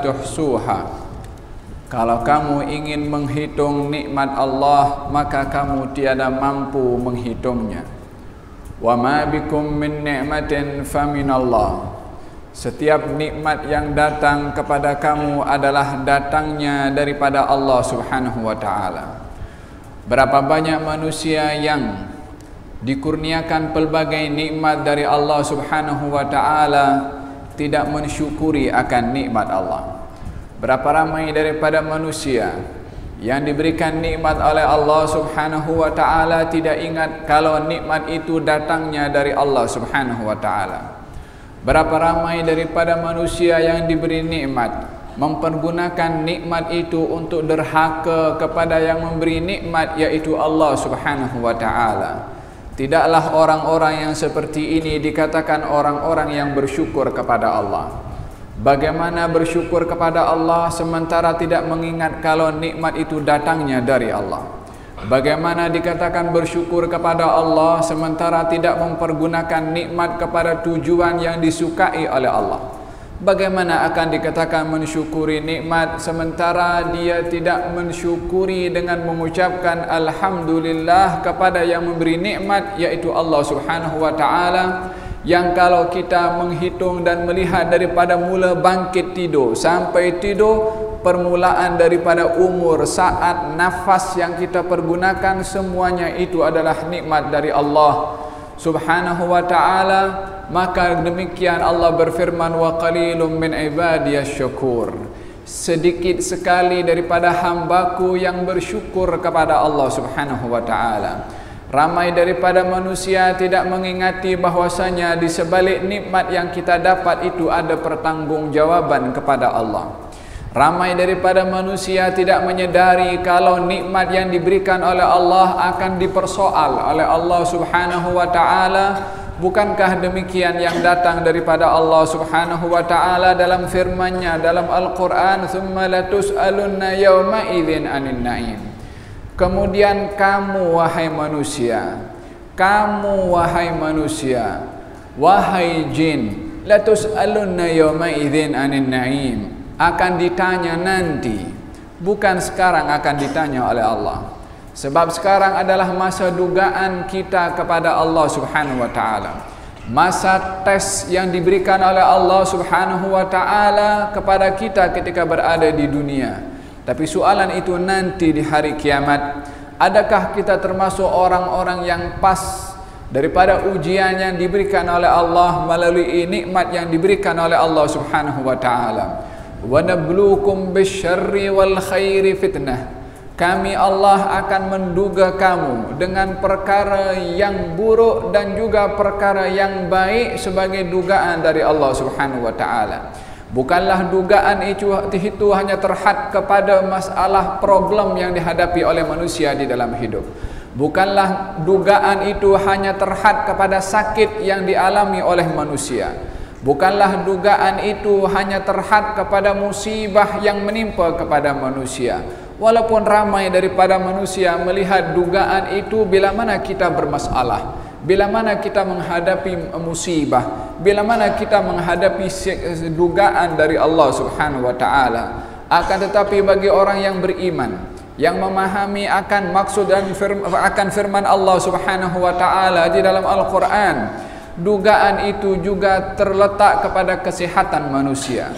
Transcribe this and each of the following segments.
tuhsuha. Kalau kamu ingin menghitung nikmat Allah, maka kamu tiada mampu menghitungnya. Wa ma bikum min ni'matin faminallah. Setiap nikmat yang datang kepada kamu adalah datangnya daripada Allah Subhanahu wa taala. Berapa banyak manusia yang dikurniakan pelbagai nikmat dari Allah Subhanahu wa taala tidak mensyukuri akan nikmat Allah. Berapa ramai daripada manusia yang diberikan nikmat oleh Allah Subhanahu wa taala tidak ingat kalau nikmat itu datangnya dari Allah Subhanahu wa taala. Berapa ramai daripada manusia yang diberi nikmat mempergunakan nikmat itu untuk derhaka kepada yang memberi nikmat, yaitu Allah Subhanahu wa taala. Tidaklah orang-orang yang seperti ini dikatakan orang-orang yang bersyukur kepada Allah. Bagaimana bersyukur kepada Allah sementara tidak mengingat kalau nikmat itu datangnya dari Allah? Bagaimana dikatakan bersyukur kepada Allah sementara tidak mempergunakan nikmat kepada tujuan yang disukai oleh Allah? Bagaimana akan dikatakan mensyukuri nikmat sementara dia tidak mensyukuri dengan mengucapkan alhamdulillah kepada yang memberi nikmat, yaitu Allah Subhanahu wa taala, yang kalau kita menghitung dan melihat daripada mula bangkit tidur sampai tidur, permulaan daripada umur, saat, nafas yang kita pergunakan, semuanya itu adalah nikmat dari Allah Subhanahu wa ta'ala. Maka demikian Allah berfirman, wa qalilum min ibadiyas syukur. Sedikit sekali daripada hambaku yang bersyukur kepada Allah Subhanahu wa ta'ala. Ramai daripada manusia tidak mengingati bahwasanya di sebalik nikmat yang kita dapat itu ada pertanggungjawaban kepada Allah. Ramai daripada manusia tidak menyedari kalau nikmat yang diberikan oleh Allah akan dipersoal oleh Allah Subhanahu wa taala. Bukankah demikian yang datang daripada Allah Subhanahu wa taala dalam firman-Nya dalam Al-Qur'an, "Tsumma latus'alunna yawma idzin 'anil na'im." Kemudian kamu wahai manusia, wahai jin, latus'alunna yawma idzin 'anil na'im, akan ditanya nanti, bukan sekarang akan ditanya oleh Allah. Sebab sekarang adalah masa dugaan kita kepada Allah Subhanahu wa taala. Masa tes yang diberikan oleh Allah Subhanahu wa taala kepada kita ketika berada di dunia. Tapi soalan itu nanti di hari kiamat, adakah kita termasuk orang-orang yang pas daripada ujian yang diberikan oleh Allah melalui nikmat yang diberikan oleh Allah Subhanahu wa taala? Wa nabluukum bisyarri wal khairi fitnah. Kami Allah akan menduga kamu dengan perkara yang buruk dan juga perkara yang baik sebagai dugaan dari Allah Subhanahu wa taala. Bukanlah dugaan itu hanya terhad kepada masalah problem yang dihadapi oleh manusia di dalam hidup. Bukanlah dugaan itu hanya terhad kepada sakit yang dialami oleh manusia. Bukanlah dugaan itu hanya terhad kepada musibah yang menimpa kepada manusia. Walaupun ramai daripada manusia melihat dugaan itu bila mana kita bermasalah, bila mana kita menghadapi musibah, bila mana kita menghadapi dugaan dari Allah Subhanahu wa taala. Akan tetapi bagi orang yang beriman, yang memahami akan maksud dan akan firman Allah Subhanahu wa taala di dalam Al-Qur'an, dugaan itu juga terletak kepada kesehatan manusia.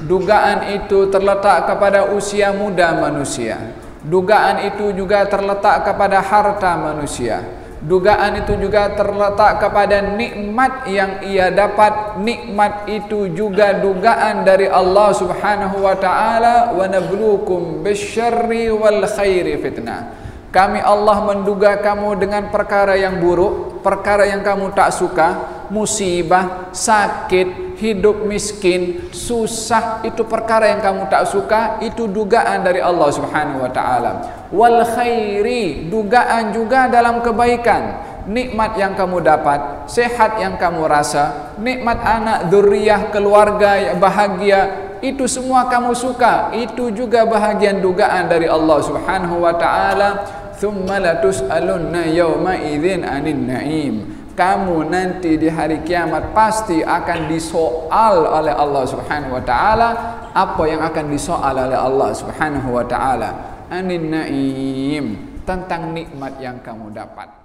Dugaan itu terletak kepada usia muda manusia. Dugaan itu juga terletak kepada harta manusia. Dugaan itu juga terletak kepada nikmat yang ia dapat. Nikmat itu juga dugaan dari Allah Subhanahu wa taala, wa nabluukum bisyarri wal khairi fitnah. Kami Allah menduga kamu dengan perkara yang buruk, perkara yang kamu tak suka, musibah, sakit, hidup miskin, susah, itu perkara yang kamu tak suka, itu dugaan dari Allah Subhanahu wa taala. Wal khairi, dugaan juga dalam kebaikan. Nikmat yang kamu dapat, sehat yang kamu rasa, nikmat anak, dzurriyyah, keluarga yang bahagia, itu semua kamu suka, itu juga bahagian dugaan dari Allah Subhanahu wa taala. Tsumma latus'alunna yawma idzin 'anil na'im. kamu nanti di hari kiamat pasti akan disoal oleh Allah Subhanahu wa taala. Apa yang akan disoal oleh Allah Subhanahu wa taala? Anin naim, tentang nikmat yang kamu dapat.